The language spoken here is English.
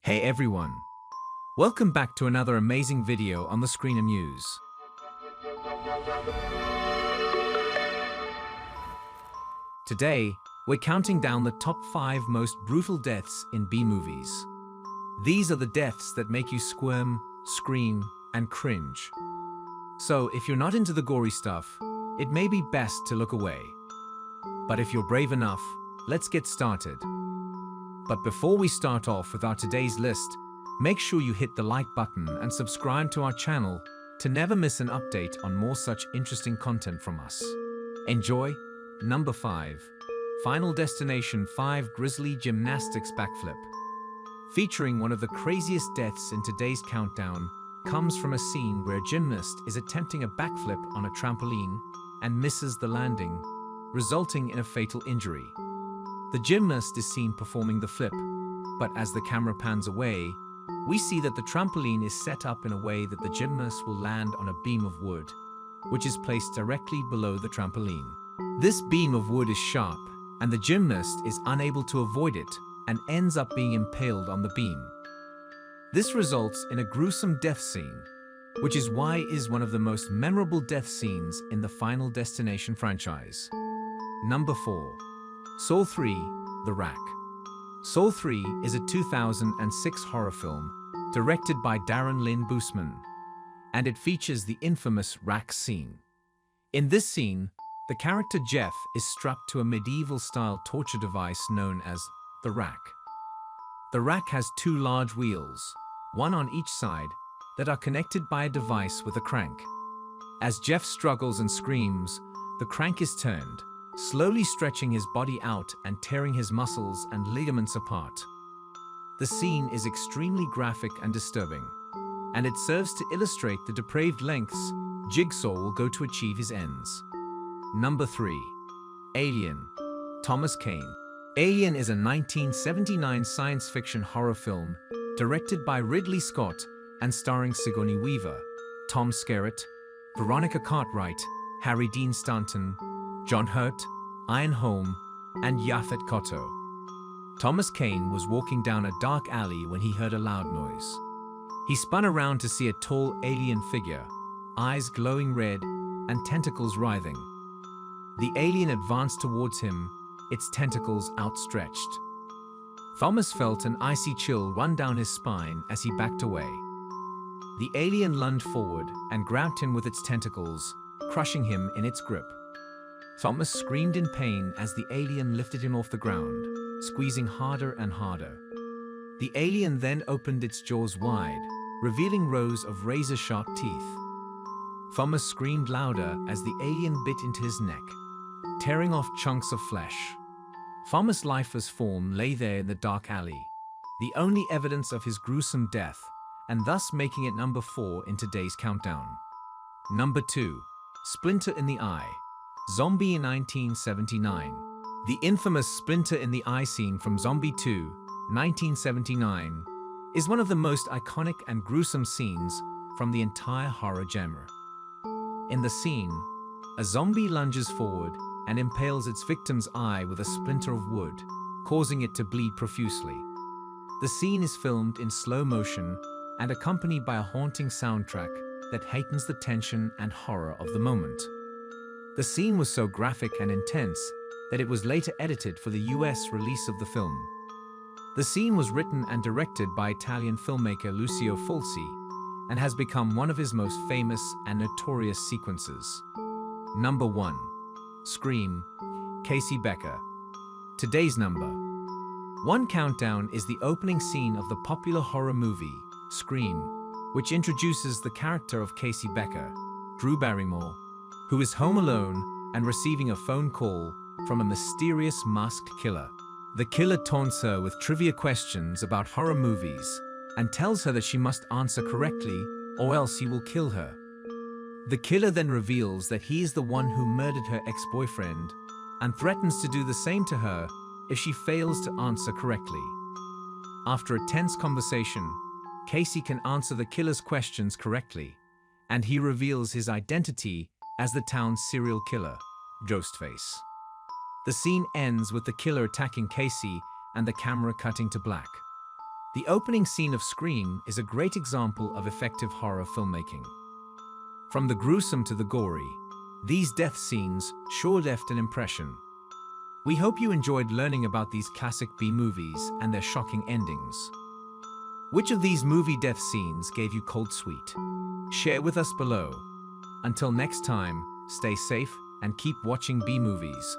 Hey everyone! Welcome back to another amazing video on the Screen News. Today, we're counting down the top 5 most brutal deaths in B-movies. These are the deaths that make you squirm, scream, and cringe. So, if you're not into the gory stuff, it may be best to look away. But if you're brave enough, let's get started. But before we start off with our today's list, make sure you hit the like button and subscribe to our channel to never miss an update on more such interesting content from us. Enjoy! Number 5. Final Destination 5 Grisly Gymnastics Backflip. Featuring one of the craziest deaths in today's countdown, comes from a scene where a gymnast is attempting a backflip on a trampoline and misses the landing, resulting in a fatal injury. The gymnast is seen performing the flip, but as the camera pans away, we see that the trampoline is set up in a way that the gymnast will land on a beam of wood, which is placed directly below the trampoline. This beam of wood is sharp, and the gymnast is unable to avoid it and ends up being impaled on the beam. This results in a gruesome death scene, which is why it is one of the most memorable death scenes in the Final Destination franchise. Number 4. Saw 3: The Rack. Saw 3 is a 2006 horror film directed by Darren Lynn Bousman, and it features the infamous rack scene. In this scene, the character Jeff is strapped to a medieval-style torture device known as the rack. The rack has 2 large wheels, one on each side, that are connected by a device with a crank. As Jeff struggles and screams, the crank is turned, slowly stretching his body out and tearing his muscles and ligaments apart. The scene is extremely graphic and disturbing, and it serves to illustrate the depraved lengths Jigsaw will go to achieve his ends. Number 3. Alien. Thomas Cain. Alien is a 1979 science fiction horror film directed by Ridley Scott and starring Sigourney Weaver, Tom Skerritt, Veronica Cartwright, Harry Dean Stanton, John Hurt, Ian Holm, and Yaphet Kotto. Thomas Cain was walking down a dark alley when he heard a loud noise. He spun around to see a tall alien figure, eyes glowing red and tentacles writhing. The alien advanced towards him, its tentacles outstretched. Thomas felt an icy chill run down his spine as he backed away. The alien lunged forward and grabbed him with its tentacles, crushing him in its grip. Thomas screamed in pain as the alien lifted him off the ground, squeezing harder and harder. The alien then opened its jaws wide, revealing rows of razor-sharp teeth. Thomas screamed louder as the alien bit into his neck, tearing off chunks of flesh. Thomas' lifeless form lay there in the dark alley, the only evidence of his gruesome death, and thus making it number 4 in today's countdown. Number 2. Splinter in the Eye. Zombie in 1979. The infamous Splinter in the Eye scene from Zombie 2, 1979, is one of the most iconic and gruesome scenes from the entire horror genre. In the scene, a zombie lunges forward and impales its victim's eye with a splinter of wood, causing it to bleed profusely. The scene is filmed in slow motion and accompanied by a haunting soundtrack that heightens the tension and horror of the moment. The scene was so graphic and intense that it was later edited for the US release of the film. The scene was written and directed by Italian filmmaker Lucio Fulci and has become one of his most famous and notorious sequences. Number 1. Scream. Casey Becker. Today's number 1 countdown is the opening scene of the popular horror movie, Scream, which introduces the character of Casey Becker, Drew Barrymore, who is home alone and receiving a phone call from a mysterious masked killer. The killer taunts her with trivia questions about horror movies and tells her that she must answer correctly or else he will kill her. The killer then reveals that he is the one who murdered her ex-boyfriend and threatens to do the same to her if she fails to answer correctly. After a tense conversation, Casey can answer the killer's questions correctly, and he reveals his identity as the town's serial killer, Ghostface. The scene ends with the killer attacking Casey and the camera cutting to black. The opening scene of Scream is a great example of effective horror filmmaking. From the gruesome to the gory, these death scenes sure left an impression. We hope you enjoyed learning about these classic B movies and their shocking endings. Which of these movie death scenes gave you cold sweat? Share with us below. Until next time, stay safe and keep watching B movies.